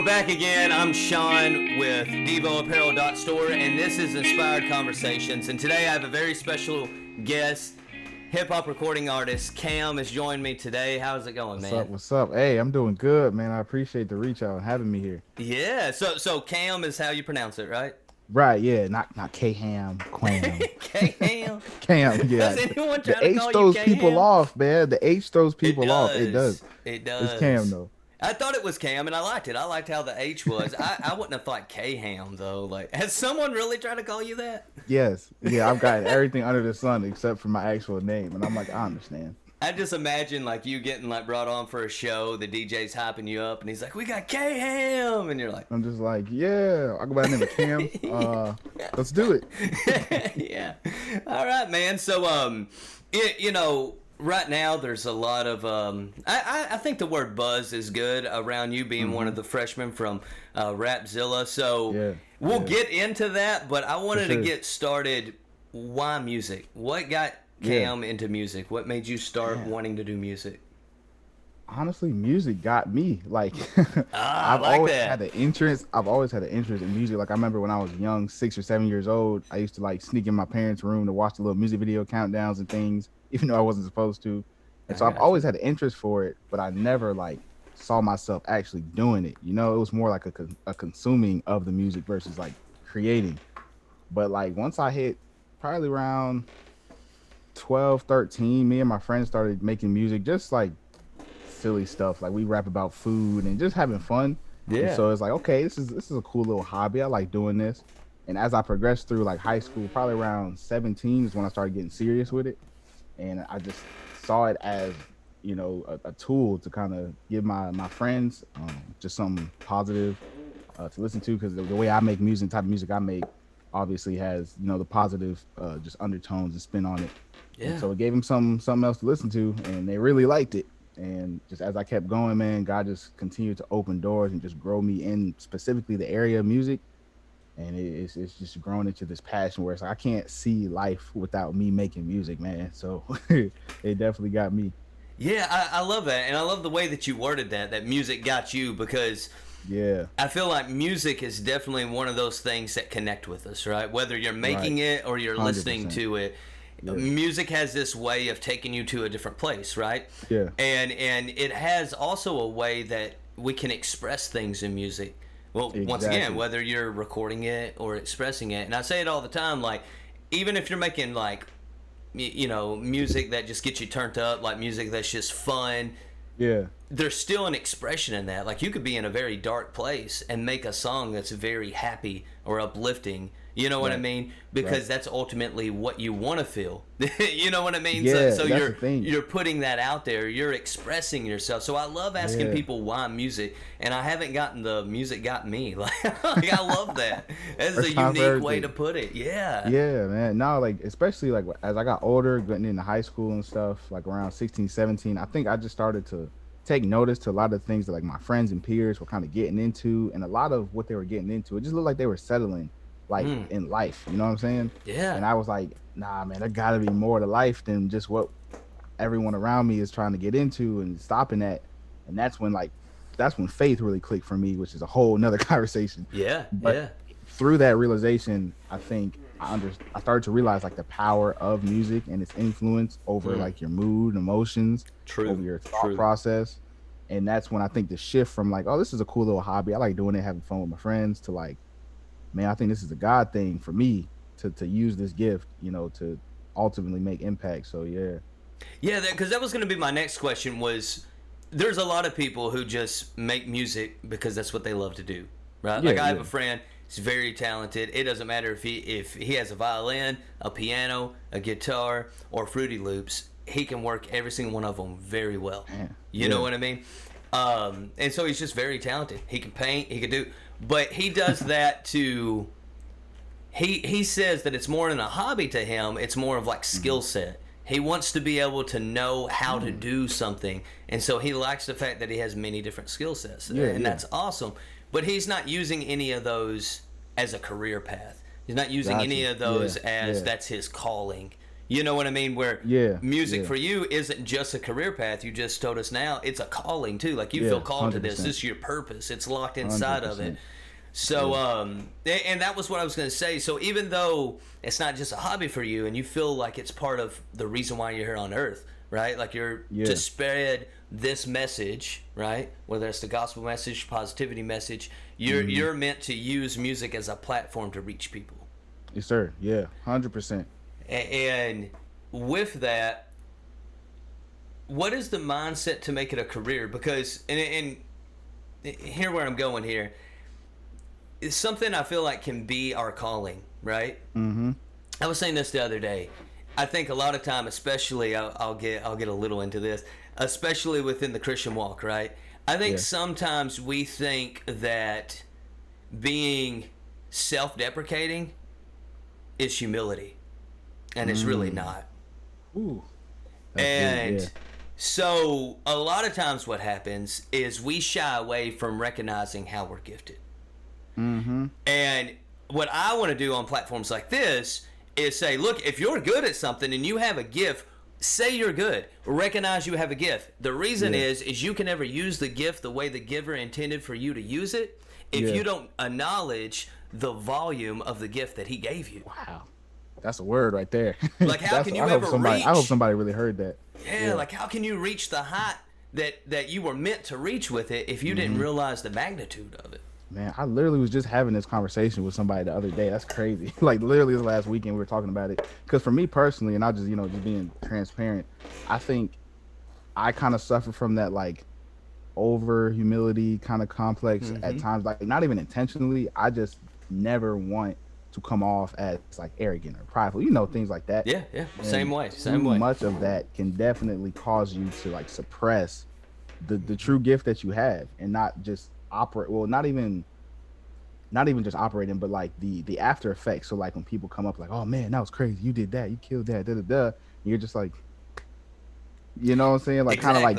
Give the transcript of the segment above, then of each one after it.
we're back again. I'm Shawn with DevoApparel.store, and this is Inspired Conversations. And today I have a very special guest, hip-hop recording artist Kham has joined me today. How's it going, What's man? up? What's up? Hey, I'm doing good, man. I appreciate the reach out and having me here. Yeah, so Kham is how you pronounce it, right? Right, yeah, not K-Ham, Quam. Kham. Cam, yeah. Does anyone try The to H call you throws people Kham? off, man. The H throws It people off. It does. does. It It's Cam does. though. I thought it was Kham, and I liked it. I liked how the H was. I wouldn't have thought K-Ham, though. Like, has someone really tried to call you that? Yes. Yeah, I've got everything under the sun except for my actual name. And I'm like, I understand. I just imagine like you getting like brought on for a show, the DJ's hyping you up, and he's like, "We got K-Ham," and you're like, I'm just like, yeah, I go by the name of Cam. Let's do it. "Yeah, all right, man." So, right now there's a lot of I think the word buzz is good around you being one of the freshmen from Rapzilla. So Yeah, we'll yeah. get into that, but I wanted to sure. get started. Why music? What got Kham into music? What made you start wanting to do music? Honestly, music got me. Like Ah, I I've like always that. had an interest. I've always had an interest in music. Like I remember when I was young, 6 or 7 years old, I used to like sneak in my parents' room to watch the little music video countdowns and things, even though I wasn't supposed to. And I so I've got you. always had an interest for it, but I never like saw myself actually doing it. You know, it was more like a consuming of the music versus like creating. But like once I hit probably around 12, 13, me and my friends started making music, just like silly stuff. Like we rap about food and just having fun. And Yeah. so it's like, okay, this is a cool little hobby. I like doing this. And as I progressed through like high school, probably around 17 is when I started getting serious with it. And I just saw it as, a tool to kind of give my friends just something positive to listen to, because the way I make music, the type of music I make, obviously has the positive just undertones and spin on it. And Yeah. so it gave them something else to listen to, and they really liked it. And just as I kept going, man, God just continued to open doors and just grow me in specifically the area of music. And it's just grown into this passion where it's like I can't see life without me making music, man. So it definitely got me. Yeah, I love that, and I love the way that you worded that music got you, because Yeah, I feel like music is definitely one of those things that connect with us, right? Whether you're making right. it or you're listening 100%. to it, Yeah, music has this way of taking you to a different place, right? yeah, And it has also a way that we can express things in music. Well, once again, exactly. whether you're recording it or expressing it, and I say it all the time, like even if you're making like music that just gets you turned up, like music that's just fun, Yeah, there's still an expression in that. Like you could be in a very dark place and make a song that's very happy or uplifting. You know what I right, mean? right. Because that's ultimately what you want to feel. You know what I mean? So, Yeah, so that's you're the thing. you're putting that out there. You're expressing yourself. So I love asking Yeah, people why music, and I haven't gotten the music got me. Like I love that. That's a first time for unique way to everything. put it. Yeah. Yeah, man. Now, like, especially like as I got older, getting into high school and stuff, like around 16, 17, I think I just started to take notice to a lot of the things that like my friends and peers were kind of getting into, and a lot of what they were getting into, it just looked like they were settling like Mm, in life. You know what I'm saying? yeah. And I was like, nah, man, there gotta be more to life than just what everyone around me is trying to get into and stopping at. And that's when faith really clicked for me, which is a whole nother conversation. Yeah. But Yeah. through that realization, I think I started to realize like the power of music and its influence over Mm, like your mood, emotions, over true. your thought True. process. And that's when I think the shift from like, oh, this is a cool little hobby, I like doing it, having fun with my friends, to like, man, I think this is a God thing for me to use this gift, to ultimately make impact. So yeah, Yeah, because that was going to be my next question. Was there's a lot of people who just make music because that's what they love to do, right? Like yeah, I have yeah, a friend. He's very talented. It doesn't matter if he has a violin, a piano, a guitar, or Fruity Loops. He can work every single one of them very well. man, You know yeah, what I mean? And so he's just very talented. He can paint. He can do, but he does that to. He says that it's more than a hobby to him. It's more of like hmm, skill set. He wants to be able to know how to mm, do something, and so he likes the fact that he has many different skill sets, yeah, and yeah, that's awesome. But he's not using any of those as a career path. He's not using got any you, of yeah, those as yeah, that's his calling. You know what I mean? Where Yeah, music yeah. for you isn't just a career path. You just told us now. It's a calling too. Like you Yeah, feel called to this. 100%. This is your purpose. It's locked inside of it. 100%. So, and that was what I was going to say. So even though it's not just a hobby for you and you feel like it's part of the reason why you're here on earth, right? Like you're to spread this message, right? Whether it's the gospel message, positivity message, you're meant to use music as a platform to reach people. Yes, sir. Yeah, 100%. And with that, what is the mindset to make it a career? Because, and here where I'm going here, it's something I feel like can be our calling, right? Mm-hmm. I was saying this the other day. I think a lot of time, especially, I'll get a little into this, especially within the Christian walk, right? I think sometimes we think that being self-deprecating is humility, and it's really not. Ooh. And so a lot of times what happens is we shy away from recognizing how we're gifted. Mm-hmm. And what I want to do on platforms like this is say, look, if you're good at something and you have a gift, say you're good. Recognize you have a gift. The reason is you can never use the gift the way the giver intended for you to use it if you don't acknowledge the volume of the gift that he gave you. Wow. That's a word right there. Like, how can you ever reach? I hope somebody really heard that. Yeah, like how can you reach the height that you were meant to reach with it if you didn't realize the magnitude of it? Man, I literally was just having this conversation with somebody the other day. That's crazy. Like literally the last weekend we were talking about it. Because for me personally, and I just, just being transparent, I think I kind of suffer from that like over humility kind of complex at times, like not even intentionally. I just never want to come off as like arrogant or prideful, things like that. Yeah. And Same way. too much of that can definitely cause you to like suppress the true gift that you have and not just operate. Well, not even just operating, but like the after effects. So like when people come up like, oh man, that was crazy. You did that. You killed that. And you're just like, you know what I'm saying? Like kind of like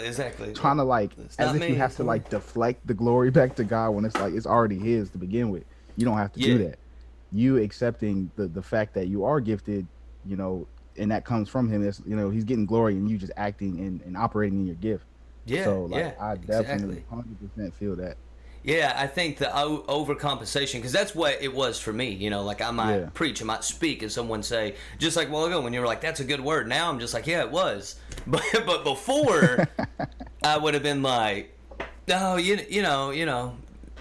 trying to like as if you have to like deflect the glory back to God when it's like it's already his to begin with. You don't have to do that. You accepting the fact that you are gifted, and that comes from him. Is he's getting glory and you just acting and operating in your gift. Yeah. So like I definitely 100% feel that. Yeah, I think the overcompensation, because that's what it was for me. Like I might preach, I might speak, and someone say, just like a while ago when you were like, "That's a good word." Now I'm just like, "Yeah, it was," but before I would have been like, "No, you know."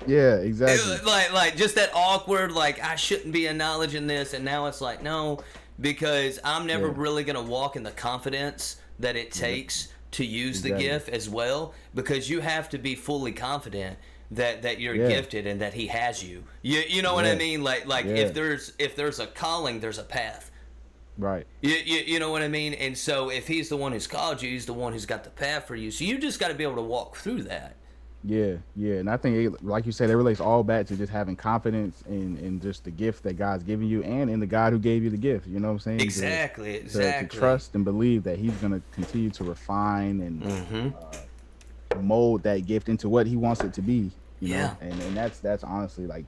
Yeah, exactly. Like just that awkward, like I shouldn't be acknowledging this, and now it's like no, because I'm never really gonna walk in the confidence that it takes to use the gift as well, because you have to be fully confident that you're gifted and that he has you. You know what I mean? Like if there's a calling, there's a path. Right. You know what I mean? And so if he's the one who's called you, he's the one who's got the path for you. So you just got to be able to walk through that. Yeah. And I think, like you said, it relates all back to just having confidence in just the gift that God's giving you and in the God who gave you the gift. You know what I'm saying? Exactly. To trust and believe that he's going to continue to refine and mold that gift into what he wants it to be. You know? And that's honestly like,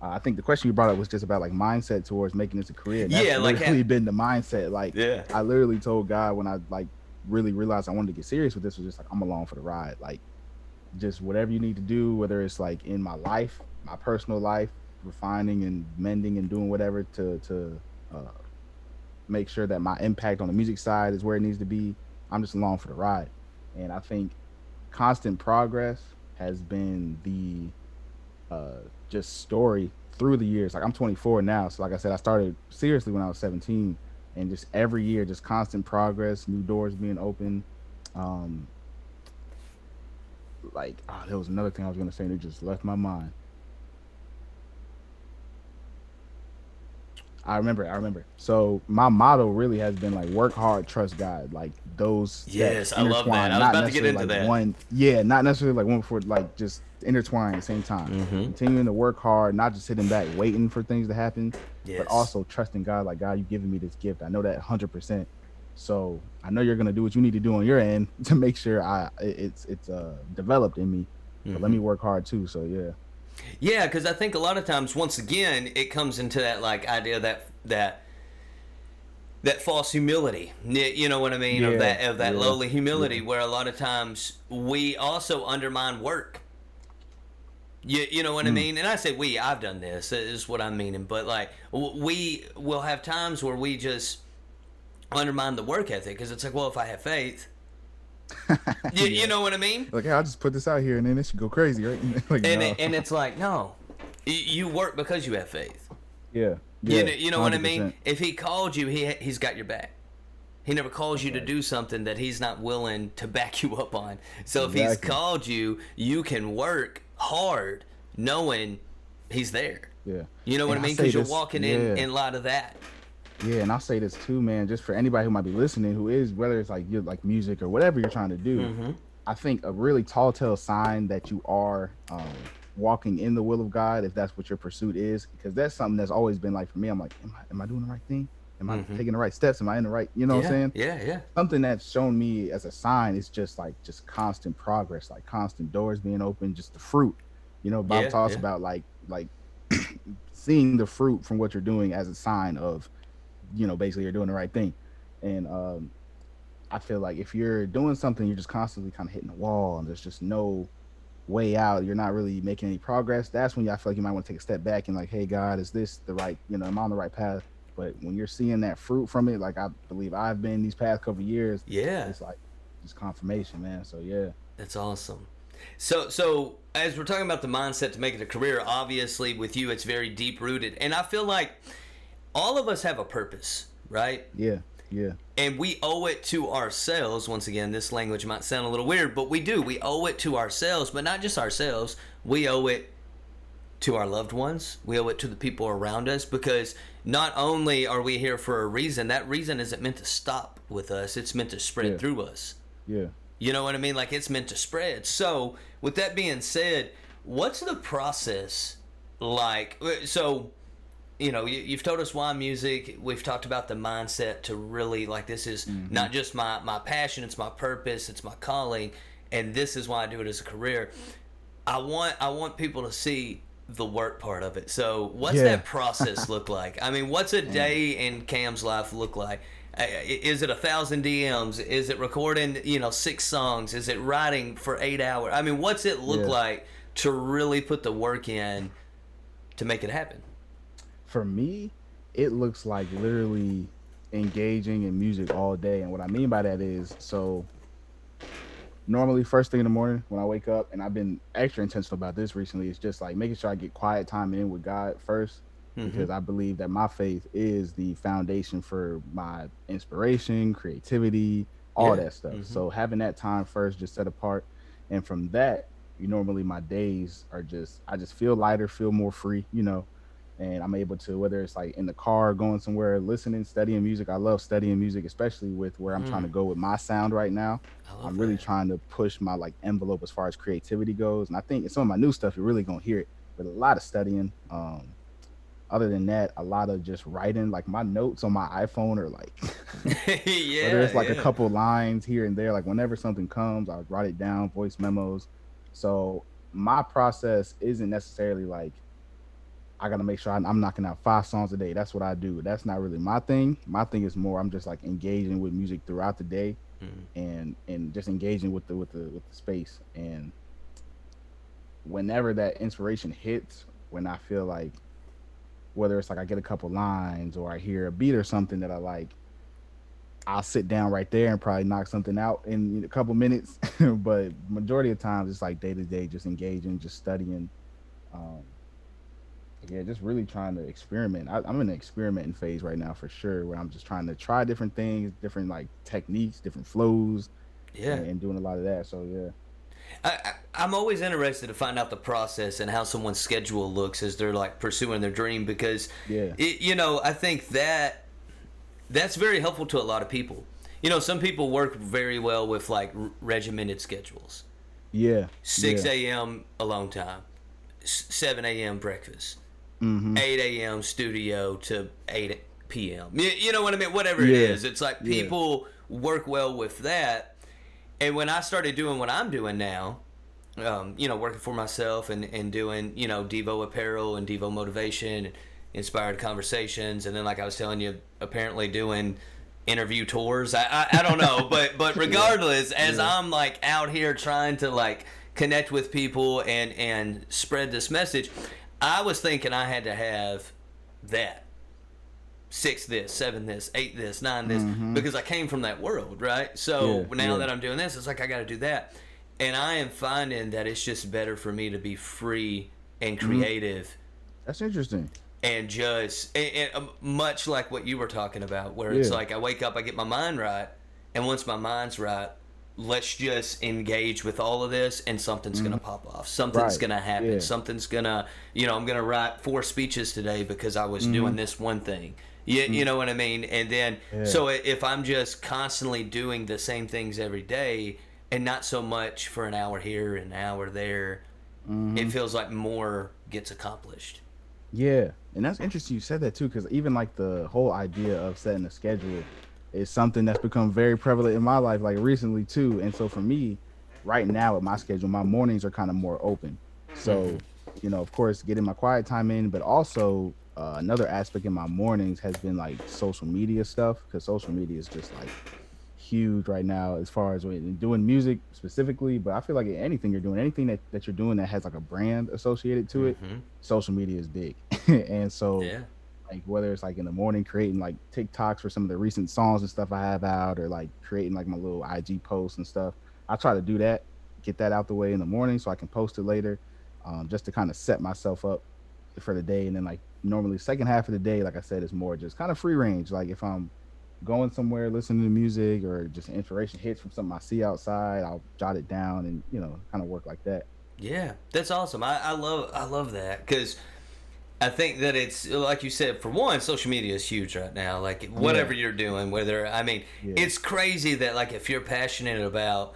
I think the question you brought up was just about like mindset towards making this a career. That's literally been the mindset. Like, I literally told God when I like really realized I wanted to get serious with this, was just like, I'm along for the ride. Like, just whatever you need to do, whether it's like in my life, my personal life, refining and mending and doing whatever to make sure that my impact on the music side is where it needs to be. I'm just along for the ride. And I think constant progress has been the just story through the years. Like I'm 24 now, so like I said, I started seriously when I was 17, and just every year, just constant progress, new doors being open. There was another thing I was gonna say that just left my mind. I remember. So my motto really has been like work hard, trust God. Like those. Yes, I love that. I was about to get into that. Not necessarily like one before, like just intertwined at the same time. Continuing to work hard, not just sitting back waiting for things to happen, but also trusting God. Like, God, you've given me this gift. I know that 100%. So I know you're gonna do what you need to do on your end to make sure it's developed in me. But let me work hard too. So yeah, because I think a lot of times, once again, it comes into that like idea that that false humility. You know what I mean? Of that lowly humility, where a lot of times we also undermine work. You know what I mean? And I say we, I've done this, is what I'm meaning. But like, we will have times where we just undermine the work ethic, because it's like, well, if I have faith, you know what I mean? Like, hey, I'll just put this out here and then it should go crazy, right? Like, and it's like, no, you work because you have faith. Yeah. You know 100%. what I mean? If he called you, he's got your back. He never calls you to do something that he's not willing to back you up on. So if he's called you, you can work hard knowing he's there. Yeah. You know what I mean? Because you're walking in light of that. Yeah, and I'll say this too, man, just for anybody who might be listening, who is, whether it's like you like music or whatever you're trying to do, I think a really tall tale sign that you are walking in the will of God, if that's what your pursuit is, because that's something that's always been like for me. I'm like, am I doing the right thing? Am I taking the right steps? Am I in the right, you know what I'm saying? Yeah. Something that's shown me as a sign is just constant progress, like constant doors being open, just the fruit. You know, Bob talks about like seeing the fruit from what you're doing as a sign of, you know, basically you're doing the right thing. And I feel like if you're doing something, you're just constantly kind of hitting the wall and there's just no way out, you're not really making any progress, that's when I feel like you might want to take a step back and like, hey, God, is this the right, you know, am I on the right path? But when you're seeing that fruit from it, like I believe I've been these past couple of years, it's like just confirmation, man. So yeah, that's awesome. So as we're talking about the mindset to make it a career, obviously with you it's very deep rooted, and I feel like all of us have a purpose, right? Yeah. And we owe it to ourselves. Once again, this language might sound a little weird, but we do. We owe it to ourselves, but not just ourselves. We owe it to our loved ones. We owe it to the people around us, because not only are we here for a reason, that reason isn't meant to stop with us. It's meant to spread through us. Yeah. You know what I mean? Like, it's meant to spread. So with that being said, what's the process like? So, you know, you've told us why music. We've talked about the mindset to really, like, this is not just my passion, it's my purpose, it's my calling, and this is why I do it as a career. I want people to see the work part of it. So what's that process look like? I mean, what's a day in Kham's life look like? Is it 1,000 DMs? Is it recording, 6 songs? Is it writing for 8 hours? I mean, what's it look like to really put the work in to make it happen? For me, it looks like literally engaging in music all day. And what I mean by that is, so normally first thing in the morning when I wake up, and I've been extra intentional about this recently, is just like making sure I get quiet time in with God first, because I believe that my faith is the foundation for my inspiration, creativity, all that stuff. So having that time first just set apart, and from that, normally my days are I just feel lighter, feel more free, and I'm able to, whether it's like in the car, going somewhere, listening, studying music. I love studying music, especially with where I'm trying to go with my sound right now. I'm really trying to push my envelope as far as creativity goes. And I think in some of my new stuff, you're really going to hear it, but a lot of studying. Other than that, a lot of just writing. Like my notes on my iPhone are whether it's a couple lines here and there, like whenever something comes, I'll write it down, voice memos. So my process isn't necessarily I got to make sure I'm knocking out 5 songs a day. That's what I do. That's not really my thing. My thing is more, I'm just engaging with music throughout the day, and just engaging with the space. And whenever that inspiration hits, when I feel like, whether it's I get a couple lines or I hear a beat or something that I like, I'll sit down right there and probably knock something out in a couple minutes. But majority of times it's day to day, just engaging, just studying. Just really trying to experiment. I'm in the experimenting phase right now for sure, where I'm just trying to try different things, different techniques, different flows, and doing a lot of that. So I'm always interested to find out the process and how someone's schedule looks as they're pursuing their dream, because I think that's very helpful to a lot of people. Some people work very well with regimented schedules. 6 a.m. alone time, 7 a.m. breakfast, 8 a.m. studio to 8 p.m. You know what I mean? Whatever it is. It's people work well with that. And when I started doing what I'm doing now, working for myself and doing, Devo apparel and Devo motivation, and Inspired Conversations, and then I was telling you, apparently doing interview tours. I don't know, but regardless, as I'm like out here trying to like connect with people and spread this message, I was thinking I had to have that 6 this, 7 this, 8 this, 9 this, because I came from that world, right? So now that I'm doing this, it's like I got to do that, and I am finding that it's just better for me to be free and creative. That's interesting. And just much like what you were talking about, where it's like I wake up, I get my mind right, and once my mind's right, let's just engage with all of this, and something's gonna pop off. Something's gonna happen. Something's gonna, I'm gonna write 4 speeches today because I was doing this one thing. You know what I mean? And then, so if I'm just constantly doing the same things every day, and not so much for an hour here, an hour there, it feels like more gets accomplished. Yeah, and that's interesting you said that too, because even like the whole idea of setting a schedule is something that's become very prevalent in my life, like recently too. And so for me, right now with my schedule, my mornings are kind of more open. So, of course, getting my quiet time in, but also another aspect in my mornings has been like social media stuff, because social media is just like huge right now as far as doing music specifically, but I feel like anything you're doing, anything that you're doing that has like a brand associated to it, social media is big. And so like whether it's like in the morning creating like TikToks for some of the recent songs and stuff I have out, or like creating like my little IG posts and stuff, I try to do that, get that out the way in the morning so I can post it later, just to kind of set myself up for the day. And then like normally second half of the day, like I said, is more just kind of free range. Like if I'm going somewhere, listening to music, or just inspiration hits from something I see outside, I'll jot it down and kind of work like that. Yeah, that's awesome. I love that, because I think that it's like you said. For one, social media is huge right now. Like whatever you're doing, it's crazy that like if you're passionate about,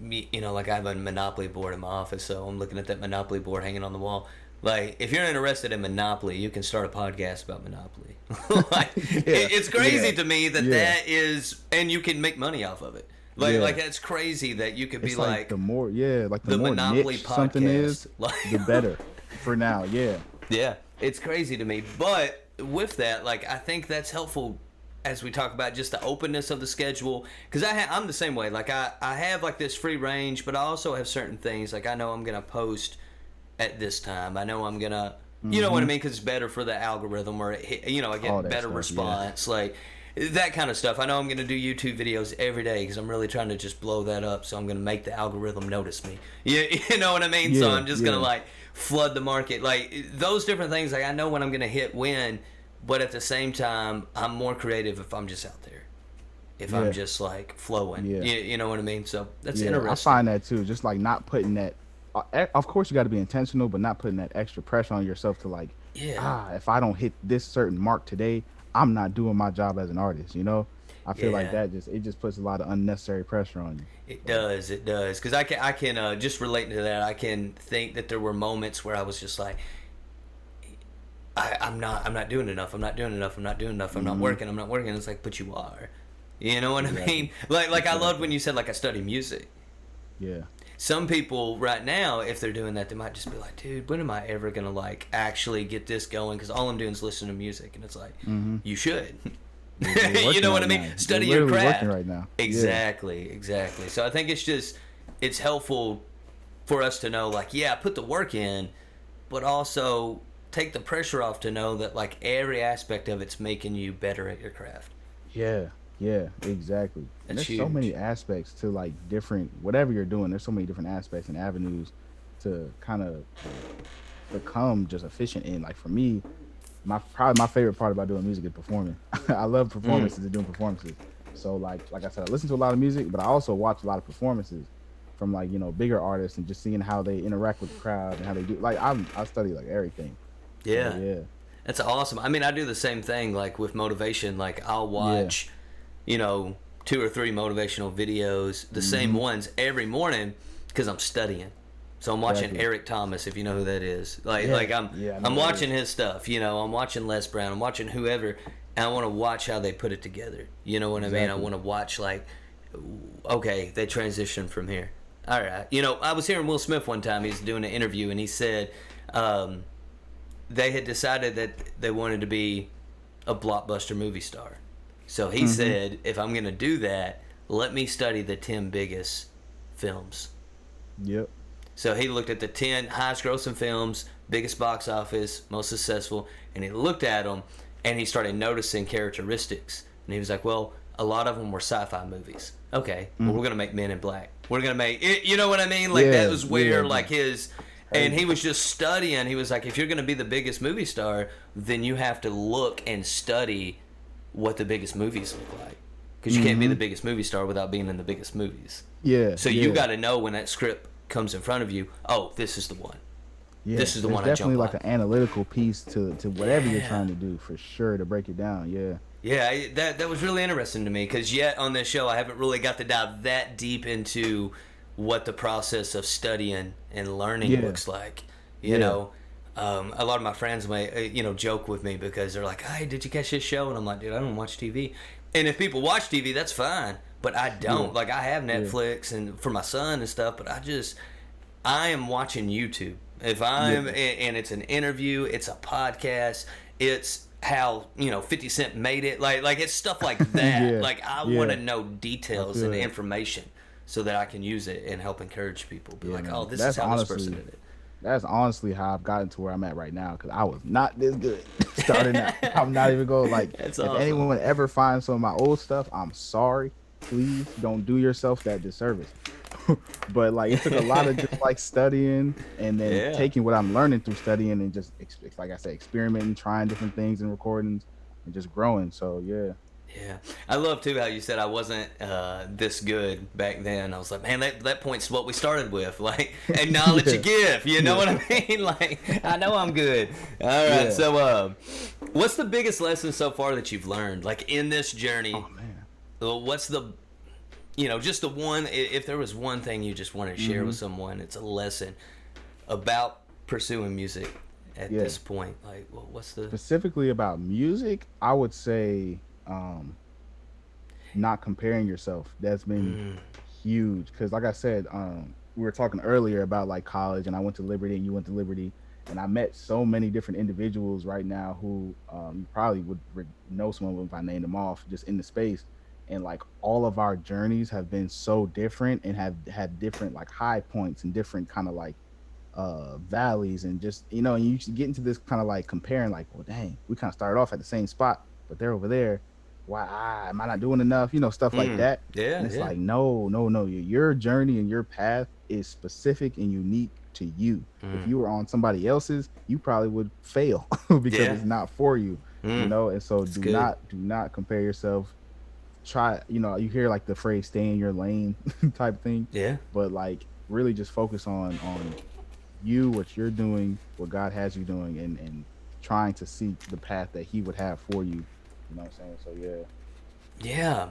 like I have a Monopoly board in my office, so I'm looking at that Monopoly board hanging on the wall. Like, if you're interested in Monopoly, you can start a podcast about Monopoly. It's crazy to me that is, and you can make money off of it. Like that's crazy that you could be like the more, like the more Monopoly niche podcast, something is, the better for now. Yeah, it's crazy to me. But with that, like, I think that's helpful as we talk about just the openness of the schedule. Because I'm the same way. Like, I have like this free range, but I also have certain things. Like, I know I'm going to post at this time. I know I'm gonna, you know what I mean, because it's better for the algorithm, or I get better response, like that kind of stuff. I know I'm gonna do YouTube videos every day because I'm really trying to just blow that up. So I'm gonna make the algorithm notice me. You know what I mean? So I'm just gonna like flood the market, like those different things. Like I know when I'm gonna hit win, but at the same time, I'm more creative if I'm just out there. If I'm just like flowing, you know what I mean? So that's interesting. I find that too. Just like not putting that. Of course, you got to be intentional, but not putting that extra pressure on yourself to like, if I don't hit this certain mark today, I'm not doing my job as an artist. I feel like that just puts a lot of unnecessary pressure on you. It does, because I can just relating to that. I can think that there were moments where I was just like, I'm not doing enough. I'm not working. It's like, but you are. You know what I mean? Like I loved when you said like I study music. Yeah. Some people right now, if they're doing that, they might just be like, dude, when am I ever going to like actually get this going? Because all I'm doing is listen to music. And it's like, you should. You know what I mean? Now. Study your craft. Working right now. Exactly. So I think it's helpful for us to know, like, put the work in, but also take the pressure off to know that like every aspect of it's making you better at your craft. Yeah, exactly. And there's so many aspects to like different, whatever you're doing, there's so many different aspects and avenues to kind of become just efficient in. Like for me, probably my favorite part about doing music is performing. I love performances and doing performances. So like I said, I listen to a lot of music, but I also watch a lot of performances from like, bigger artists, and just seeing how they interact with the crowd and how they do. Like I study like everything. Yeah. So, that's awesome. I mean, I do the same thing like with motivation. Like I'll watch 2 or 3 motivational videos, the same ones every morning, because I'm studying. So I'm watching Eric Thomas, if you know who that is. I'm watching his stuff. I'm watching Les Brown. I'm watching whoever, and I want to watch how they put it together. You know what I mean? I want to watch like, okay, they transition from here. All right. I was hearing Will Smith one time. He was doing an interview, and he said they had decided that they wanted to be a blockbuster movie star. So he said, if I'm going to do that, let me study the 10 biggest films. Yep. So he looked at the 10 highest grossing films, biggest box office, most successful, and he looked at them and he started noticing characteristics. And he was like, well, a lot of them were sci-fi movies. Okay, well, we're going to make Men in Black. We're going to make, you know what I mean? Like, that was where, like, his, and he was just studying. He was like, if you're going to be the biggest movie star, then you have to look and study what the biggest movies look like, because you can't be the biggest movie star without being in the biggest movies. So you got to know when that script comes in front of you, oh, this is the one. This is the one I jump on. Definitely like an analytical piece to whatever you're trying to do, for sure, to break it down. That was really interesting to me, because yet on this show I haven't really got to dive that deep into what the process of studying and learning looks like. You know, a lot of my friends may, joke with me because they're like, hey, did you catch this show? And I'm like, dude, I don't watch TV. And if people watch TV, that's fine, but I don't. Like, I have Netflix and for my son and stuff, but I am watching YouTube. If I'm, and it's an interview, it's a podcast, it's how, 50 Cent made it. Like it's stuff like that. Like, I want to know details and information so that I can use it and help encourage people. Be like, oh, this is how this person did it. That's honestly how I've gotten to where I'm at right now, because I was not this good starting out. I'm not even going, like, if anyone ever finds some of my old stuff, I'm sorry. Please don't do yourself that disservice. But, like, it took a lot of just, like, studying and then taking what I'm learning through studying and just, like I said, experimenting, trying different things in recordings and just growing. So, yeah. I love too how you said I wasn't this good back then. I was like, man, that point's what we started with. Like, acknowledge your gift. You know what I mean? Like, I know I'm good. All right. So, what's the biggest lesson so far that you've learned, like, in this journey? Oh man. What's the, just the one? If there was one thing you just wanted to share with someone, it's a lesson about pursuing music at this point. Like, what's the specifically about music? I would say. Not comparing yourself. That's been huge, because like I said, we were talking earlier about like college, and I went to Liberty and you went to Liberty, and I met so many different individuals right now who you probably would know some of them if I named them off, just in the space, and like all of our journeys have been so different and have had different like high points and different kind of like valleys, and just and you get into this kind of like comparing, like, well, dang, we kind of started off at the same spot, but they're over there. Why am I not doing enough? Stuff like that. And it's like, no. Your journey and your path is specific and unique to you. If you were on somebody else's, you probably would fail because it's not for you. And so do not compare yourself. Try, you hear like the phrase "stay in your lane" type thing. But like, really just focus on you, what you're doing, what God has you doing, and trying to seek the path that He would have for you. You know what I'm saying? So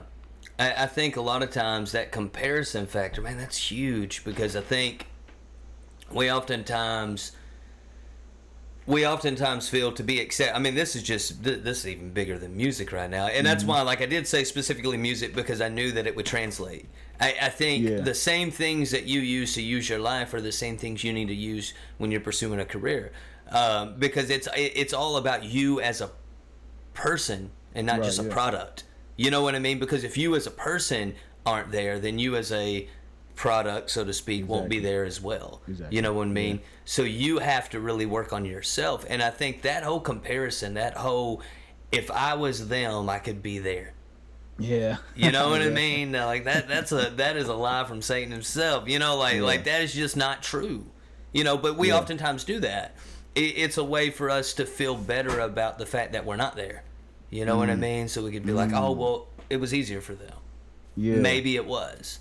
I think a lot of times that comparison factor, man, that's huge, because I think we oftentimes feel to be accepted. I mean, this is even bigger than music right now, and that's why, like, I did say specifically music, because I knew that it would translate. I think the same things that you use to use your life are the same things you need to use when you're pursuing a career, because it's all about you as a person and not just a product. You know what I mean? Because if you as a person aren't there, then you as a product, so to speak, won't be there as well. You know what I mean? So you have to really work on yourself. And I think that whole comparison, that whole, if I was them, I could be there. You know what I mean? Like that is a lie from Satan himself. Like that is just not true. But we oftentimes do that. It's a way for us to feel better about the fact that we're not there. You know what I mean? So we could be like, oh, well, it was easier for them. Maybe it was.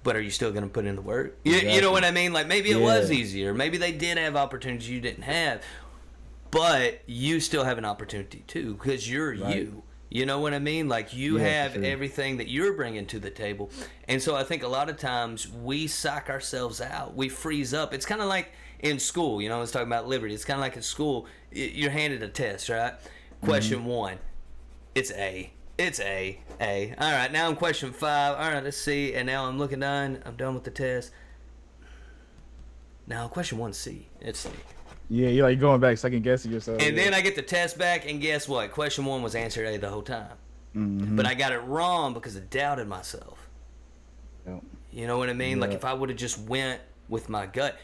But are you still going to put in the work? You know what I mean? Like, maybe it was easier. Maybe they did have opportunities you didn't have. But you still have an opportunity, too, because you're you. You know what I mean? Like, you have everything that you're bringing to the table. And so I think a lot of times we psych ourselves out. We freeze up. It's kind of like in school. I was talking about Liberty. It's kind of like in school. You're handed a test, right? Question 1, it's A. It's A. All right, now I'm question 5. All right, let's see. And now I'm looking done. I'm done with the test. Now question 1's C. It's C. Yeah, you're like going back, second guessing yourself. And then I get the test back, and guess what? Question 1 was answered A the whole time. Mm-hmm. But I got it wrong because I doubted myself. Yep. You know what I mean? Yeah. Like if I would have just went with my gut,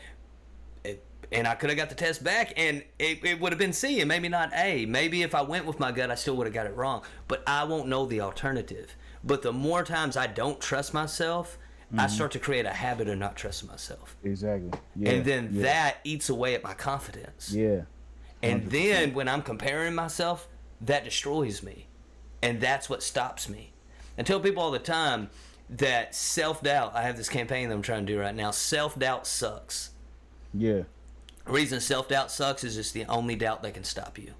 and I could have got the test back, and it would have been C and maybe not A. Maybe if I went with my gut, I still would have got it wrong. But I won't know the alternative. But the more times I don't trust myself, I start to create a habit of not trusting myself. Exactly. Yeah. And then that eats away at my confidence. Yeah. 100%. And then when I'm comparing myself, that destroys me. And that's what stops me. I tell people all the time that self-doubt, I have this campaign that I'm trying to do right now, self-doubt sucks. Yeah. The reason self-doubt sucks is it's the only doubt that can stop you.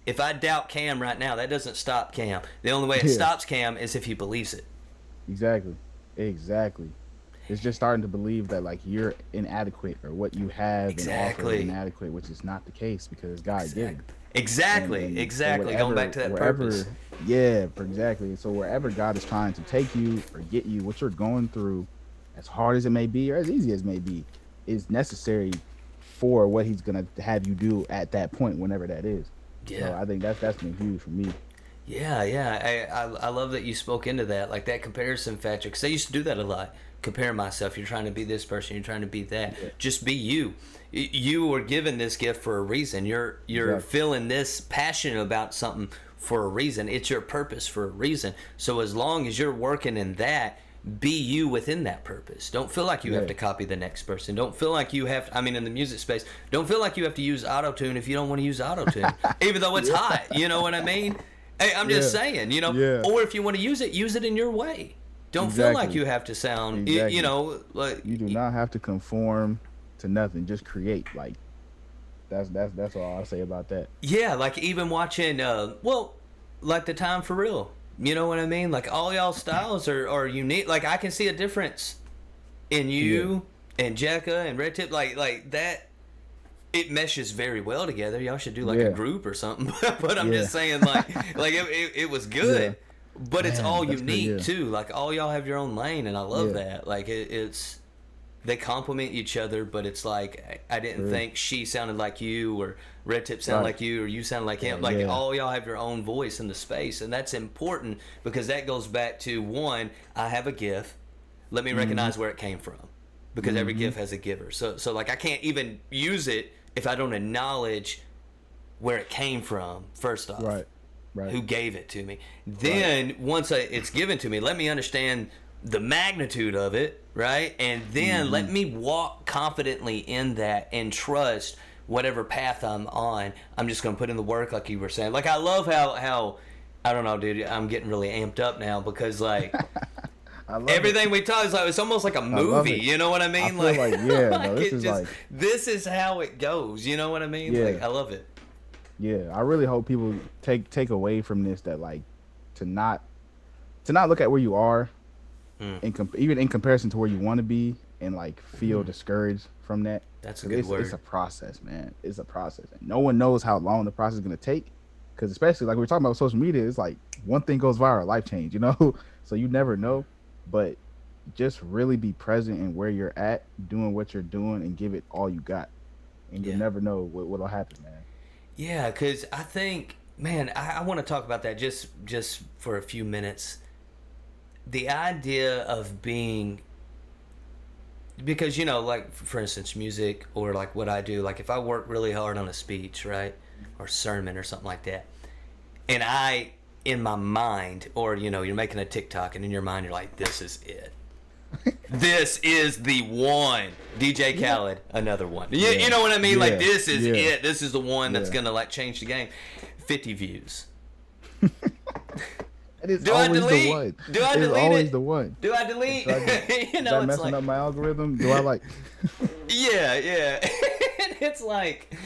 If I doubt Kham right now, that doesn't stop Kham. The only way it stops Kham is if he believes it. Exactly. It's just starting to believe that like you're inadequate or what you have and offer is inadequate, which is not the case because it's God given. Exactly. Going back to that purpose. Yeah, exactly. So wherever God is trying to take you or get you, what you're going through, as hard as it may be or as easy as it may be, is necessary for what he's gonna have you do at that point, whenever that is. Yeah. So I think that's been huge for me. Yeah. I love that you spoke into that, like that comparison factor, because I used to do that a lot. Compare myself. You're trying to be this person. You're trying to be that. Yeah. Just be you. You were given this gift for a reason. You're feeling this passionate about something for a reason. It's your purpose for a reason. So as long as you're working in that, be you within that purpose. Don't feel like you have to copy the next person. Don't feel like you have to, I mean, in the music space, don't feel like you have to use auto-tune if you don't want to use auto-tune, even though it's hot. You know what I mean? Hey, I'm just saying, you know, or if you want to use it in your way. Don't feel like you have to sound, you know, like you do not have to conform to nothing. Just create. Like that's all I'll say about that. Yeah, like even watching, like the Time for Real. You know what I mean? Like all y'all styles are unique. Like I can see a difference in you and Jekka and Red Tip. Like that, it meshes very well together. Y'all should do like a group or something. But I'm just saying, like it was good. Yeah. But it's all unique too. Like all y'all have your own lane, and I love that. Like it's they complement each other, but it's like I didn't think she sounded like you or Red Tip sounded like you or you sounded like him. Like all y'all have your own voice in the space, and that's important because that goes back to one, I have a gift. Let me recognize where it came from, because every gift has a giver. So like I can't even use it if I don't acknowledge where it came from. First off, right. Who gave it to me? Then once it's given to me, let me understand the magnitude of it, right? And then let me walk confidently in that and trust whatever path I'm on. I'm just going to put in the work, like you were saying. Like I love how I don't know, dude. I'm getting really amped up now because like everything we talk is like it's almost like a movie. You know what I mean? I feel like this is how it goes. You know what I mean? Like I love it. Yeah, I really hope people take away from this that like to not look at where you are, even in comparison to where you want to be, and like feel discouraged from that. That's a good word. It's a process, man. It's a process, and no one knows how long the process is gonna take. Because especially like we're talking about social media, it's like one thing goes viral, life change, you know. So you never know, but just really be present in where you're at, doing what you're doing, and give it all you got, and you'll never know what'll happen, man. Yeah, because I think, man, I want to talk about that just for a few minutes. The idea of being, because, you know, like, for instance, music or, like, what I do, like, if I work really hard on a speech, right, or sermon or something like that, and I, in my mind, or, you know, you're making a TikTok, and in your mind, you're like, this is it. This is the one. DJ Khaled, another one. You know what I mean? Like this is it. This is the one that's gonna like change the game. 50 views. Do I delete? The one. Do I delete always it? the one. Do I delete? You know, is that messing up my algorithm? Do I like? Yeah. And it's like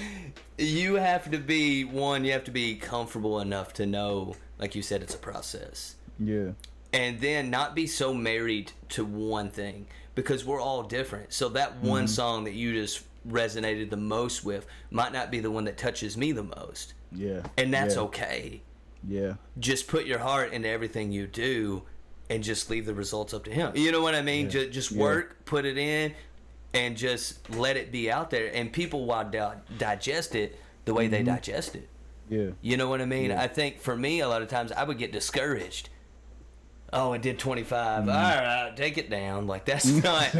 you have to be comfortable enough to know, like you said, it's a process. Yeah. And then not be so married to one thing, because we're all different. So that one song that you just resonated the most with might not be the one that touches me the most. Yeah. And that's okay. Yeah. Just put your heart into everything you do and just leave the results up to him. You know what I mean? Just work, put it in, and just let it be out there. And people will digest it the way they digest it. Yeah. You know what I mean? Yeah. I think for me, a lot of times I would get discouraged. Oh, it did 25. All right, take it down. Like, that's not.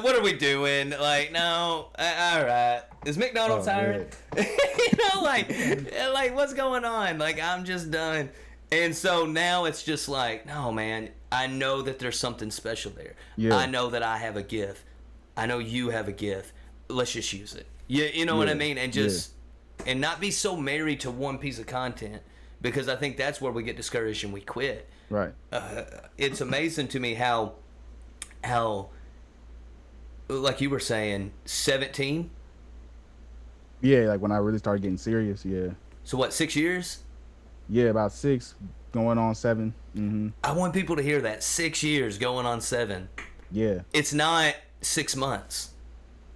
What are we doing? Like, no. All right. Is McDonald's hiring? Like, what's going on? Like, I'm just done. And so now it's just like, no, man. I know that there's something special there. Yeah. I know that I have a gift. I know you have a gift. Let's just use it. You know what I mean? And just and not be so married to one piece of content, because I think that's where we get discouraged and we quit. Right. It's amazing to me how, like you were saying, 17. Yeah, like when I really started getting serious. Yeah. So what? 6 years? Yeah, about 6, going on 7. Mm-hmm. I want people to hear that. 6 years, going on 7. Yeah. It's not 6 months.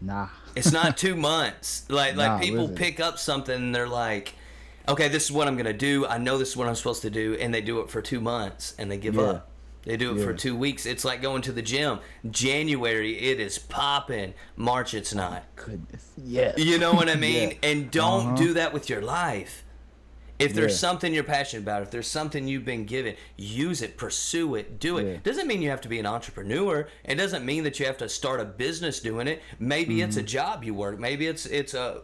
Nah. It's not 2 months. Like people pick up something and they're like, okay, this is what I'm gonna do. I know this is what I'm supposed to do, and they do it for 2 months and they give up. They do it for 2 weeks. It's like going to the gym. January, it is popping. March, it's not. Goodness. Yes. You know what I mean? And don't do that with your life. If there's something you're passionate about, if there's something you've been given, use it, pursue it, do it. Doesn't mean you have to be an entrepreneur. It doesn't mean that you have to start a business doing it. Maybe it's a job you work. Maybe it's a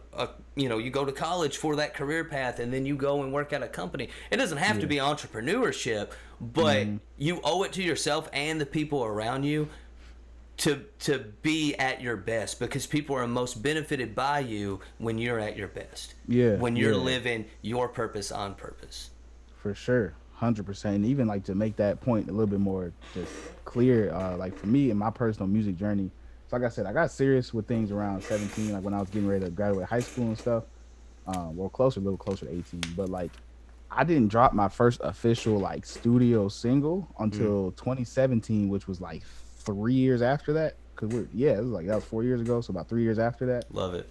you go to college for that career path and then you go and work at a company. It doesn't have to be entrepreneurship, but you owe it to yourself and the people around you to be at your best, because people are most benefited by you when you're at your best. Yeah. When you're living your purpose on purpose. For sure. 100%. And even like to make that point a little bit more just clear, like for me in my personal music journey, so like I said, I got serious with things around 17, like when I was getting ready to graduate high school and stuff. A little closer to 18. But like I didn't drop my first official like studio single until 2017, which was like 3 years after that, because it was like that was 4 years ago, so about 3 years after that. Love it.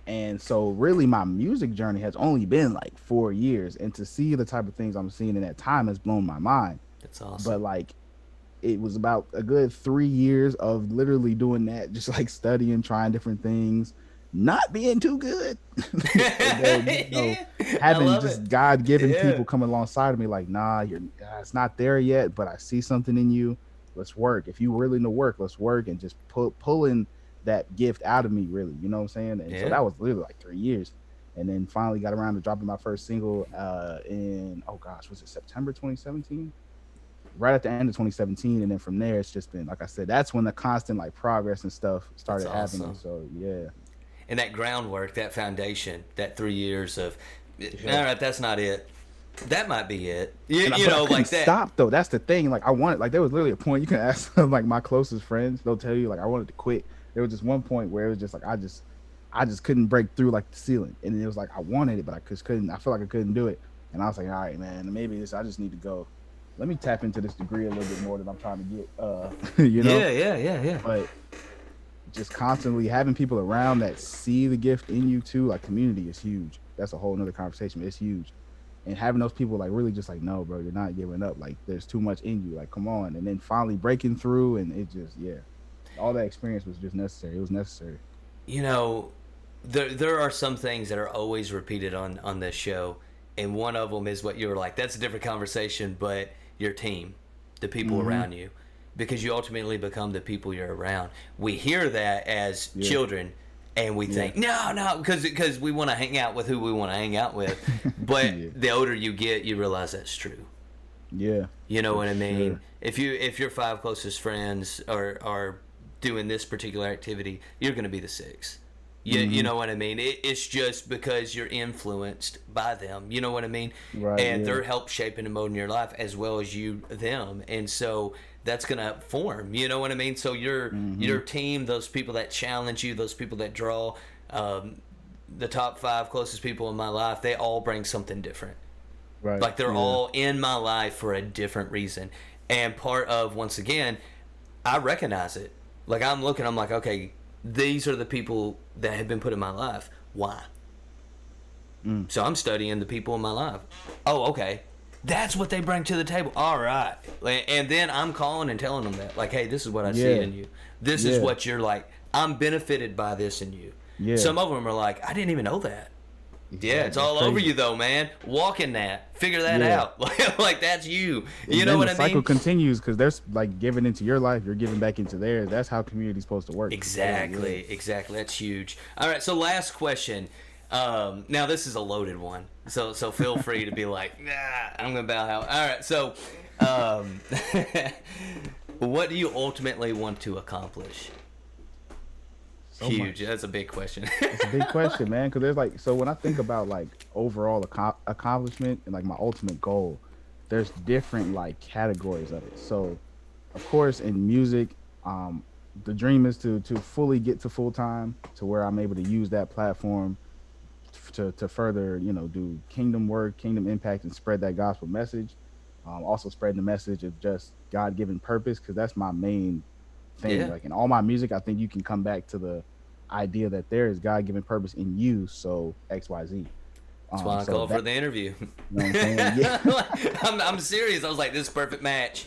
And so really my music journey has only been like 4 years, and to see the type of things I'm seeing in that time has blown my mind. That's awesome. But like it was about a good 3 years of literally doing that, just like studying, trying different things, not being too good. And then, having just God-given people come alongside of me like, nah, it's not there yet, but I see something in you. Let's work. If you really know work, let's work, and just pulling that gift out of me, really. You know what I'm saying? And so that was literally like 3 years. And then finally got around to dropping my first single in, was it September 2017? Right at the end of 2017. And then from there, it's just been, like I said, that's when the constant like progress and stuff started happening. So, yeah. And that groundwork, that foundation, that 3 years of, all right, that's not it. That might be it. You know, like that. Stop though. That's the thing. Like I wanted, like there was literally a point you can ask some, like my closest friends. They'll tell you like I wanted to quit. There was just one point where it was just like I just couldn't break through like the ceiling, and it was like I wanted it, but I just couldn't. I feel like I couldn't do it, and I was like, all right, man, maybe I just need to go. Let me tap into this degree a little bit more than I'm trying to get. You know? Yeah. But just constantly having people around that see the gift in you too, like community is huge. That's a whole nother conversation, but it's huge. And having those people like really just like, no, bro, you're not giving up. Like there's too much in you. Like, come on. And then finally breaking through, and it just, all that experience was just necessary. It was necessary. You know, there are some things that are always repeated on this show. And one of them is what you were like, that's a different conversation, but your team, the people around you, because you ultimately become the people you're around. We hear that as children. And we think, no, because we want to hang out with who we want to hang out with. But the older you get, you realize that's true. Yeah. You know what I mean? Sure. If your 5 closest friends are doing this particular activity, you're going to be the 6th. You know what I mean? It's just because you're influenced by them. You know what I mean? Right, and they're help shaping and molding your life as well as you them. And so that's going to form. You know what I mean? So your team, those people that challenge you, those people that draw, the top 5 closest people in my life, they all bring something different. Right. Like they're all in my life for a different reason. And part of, once again, I recognize it. Like I'm like, okay, these are the people that have been put in my life. Why? So I'm studying the people in my life. Oh, okay. That's what they bring to the table. All right. And then I'm calling and telling them that. Like, hey, this is what I see in you. This is what you're like. I'm benefited by this in you. Yeah. Some of them are like, I didn't even know that. Yeah, it's all over you though, man. Walk in that. Figure that out. Like that's you. You And know then what the I cycle mean? continues because there's like giving into your life, you're giving back into theirs. That's how community's supposed to work. Exactly. Exactly. That's huge. All right. So last question. Now this is a loaded one. So feel free to be like, nah, I'm gonna bow out. All right. So, what do you ultimately want to accomplish? So Huge. much. That's a big question. It's a big question, man. Because there's like, so when I think about like overall accomplishment and like my ultimate goal, there's different like categories of it. So, of course, in music, the dream is to fully get to full time to where I'm able to use that platform to further, do kingdom work, kingdom impact, and spread that gospel message. Also spreading the message of just God given purpose, because that's my main thing. Yeah. Like in all my music, I think you can come back to the idea that there is God given purpose in you. So XYZ. That's why I called for the interview. You know what I'm saying? Yeah. I'm serious. I was like, this is a perfect match.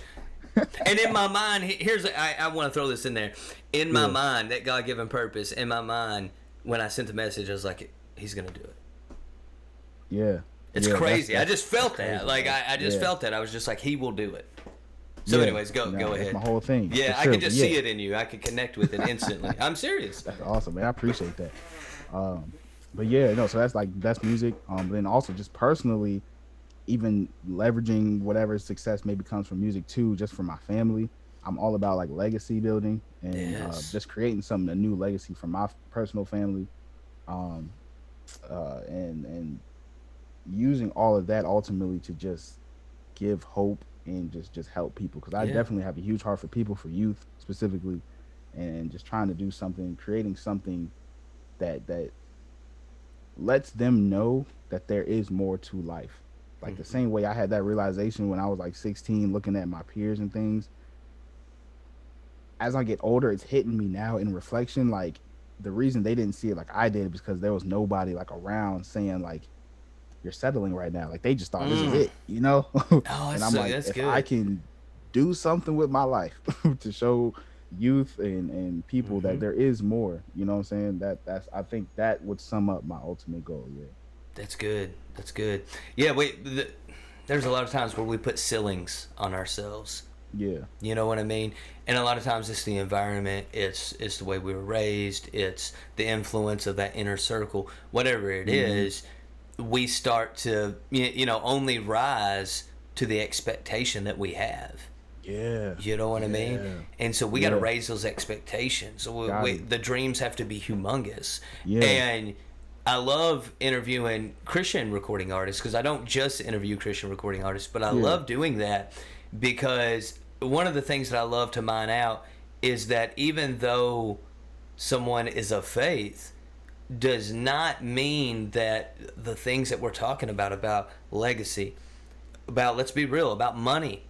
And in my mind, I want to throw this in there. In my mind, that God-given purpose, in my mind, when I sent the message, I was like, he's going to do it. Yeah. It's crazy. I just felt that. Like, I just felt that. I was just like, he will do it. So anyways, go ahead. That's my whole thing. Yeah, sure. I can just see it in you. I can connect with it instantly. I'm serious. That's awesome, man. I appreciate that. But yeah, no, so that's music. But then also just personally, even leveraging whatever success maybe comes from music too, just for my family. I'm all about like legacy building and just creating a new legacy for my personal family. And using all of that ultimately to just give hope and just help people, because I definitely have a huge heart for people, for youth specifically, and just trying to do something, creating something that lets them know that there is more to life. Like the same way I had that realization when I was like 16, looking at my peers and things. As I get older, it's hitting me now in reflection. Like the reason they didn't see it like I did is because there was nobody like around saying like, you're settling right now. Like they just thought this is it, Oh, and I'm like, if I can do something with my life to show youth and people that there is more, you know what I'm saying? I think that would sum up my ultimate goal. Yeah. That's good. That's good. Yeah, there's a lot of times where we put ceilings on ourselves. Yeah. You know what I mean? And a lot of times it's the environment, it's the way we were raised, it's the influence of that inner circle, whatever it is, we start to, only rise to the expectation that we have. Yeah. You know what I mean? And so we got to raise those expectations. So the dreams have to be humongous. Yeah. And I love interviewing Christian recording artists, because I don't just interview Christian recording artists, but I love doing that, because one of the things that I love to mine out is that even though someone is of faith, does not mean that the things that we're talking about legacy, about, let's be real, about money,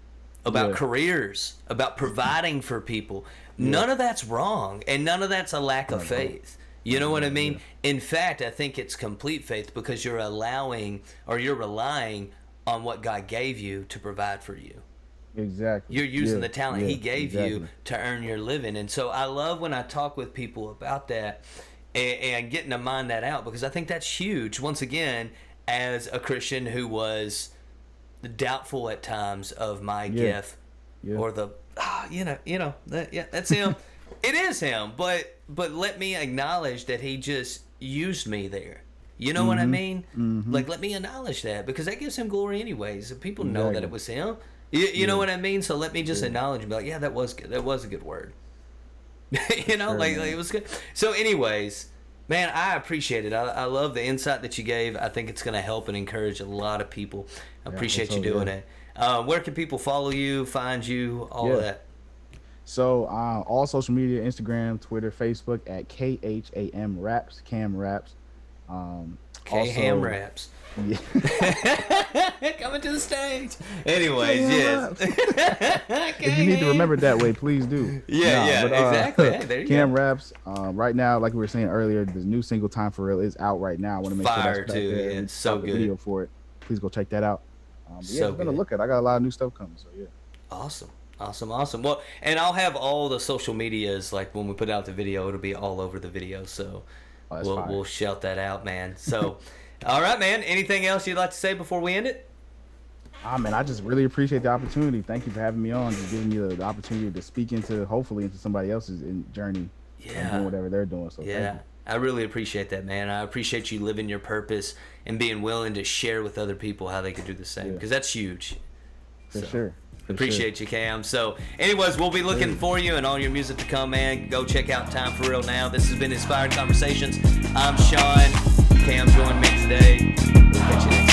about careers, about providing for people, none of that's wrong, and none of that's a lack of faith. You know what I mean? In fact, I think it's complete faith, because you're allowing, or you're relying on what God gave you to provide for you. Exactly. You're using the talent He gave you to earn your living. And so I love when I talk with people about that and getting to mind that out, because I think that's huge. Once again, as a Christian who was doubtful at times of my gift, or that's him. It is him, but let me acknowledge that he just used me there. You know what I mean? Like, let me acknowledge that, because that gives him glory anyways. People know that it was him. You know what I mean? So let me just acknowledge and be like, yeah, that was good. That was a good word. Like it was good. So anyways, man, I appreciate it. I love the insight that you gave. I think it's going to help and encourage a lot of people. I appreciate you doing it. Where can people follow you, find you, all of that? So all social media, Instagram, Twitter, Facebook at KHAM Raps, Kham Raps. Kham Raps. Yeah. Coming to the stage. Anyways, yes. If you need to remember it that way, please do. Exactly. Hey, there you Kham go. Raps. Right now, like we were saying earlier, the new single "Time for Real" is out right now. I want to make Fire sure that's too. there. It's so good. Video for it. Please go check that out. So I'm gonna look at. I got a lot of new stuff coming. So yeah. Awesome. Well, and I'll have all the social medias, like when we put out the video, it'll be all over the video. So we'll shout that out, man. So All right, man. Anything else you'd like to say before we end it? Man, I just really appreciate the opportunity. Thank you for having me on, just giving me the opportunity to speak hopefully into somebody else's journey. And doing whatever they're doing. So yeah, I really appreciate that, man. I appreciate you living your purpose and being willing to share with other people how they could do the same, because that's huge. For sure. Appreciate you, Cam. So, anyways, we'll be looking for you and all your music to come, man. Go check out Time for Real now. This has been Inspired Conversations. I'm Shawn. Cam joined me today. We'll catch you next time.